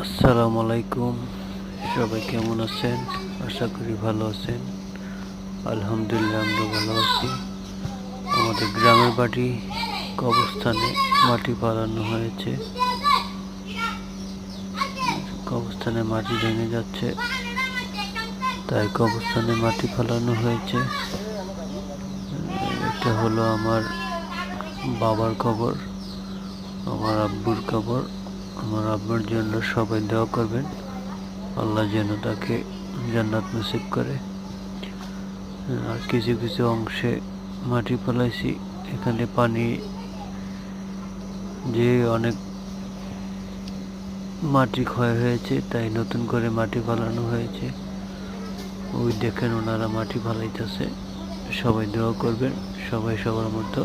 আসসালামু আলাইকুম। সবাই কেমন আছেন? আশা করি ভালো আছেন। আলহামদুলিল্লাহ আমরা ভালো আছি। আমাদের গ্রামের বাড়ি কবরস্থানে মাটি ফালানো হয়েছে। কবরস্থানে মাটি ভেঙে যাচ্ছে, তাই কবরস্থানে মাটি ফালানো হয়েছে। এটা হলো আমার বাবার কবর, আমার আব্বুর কবর। আমার আব্বুর জন্য সবাই দোয়া করবেন, আল্লাহ যেন তাকে জান্নাত নসিব করে। আর কিছু কিছু অংশে মাটি ফেলাইছি, এখানে পানি যে অনেক মাটি ক্ষয় হয়েছে, তাই নতুন করে মাটি ফালানো হয়েছে। ওই দেখেন ওনারা মাটি ফালাইতেছে। সবাই দোয়া করবেন, সবাই সবার মতো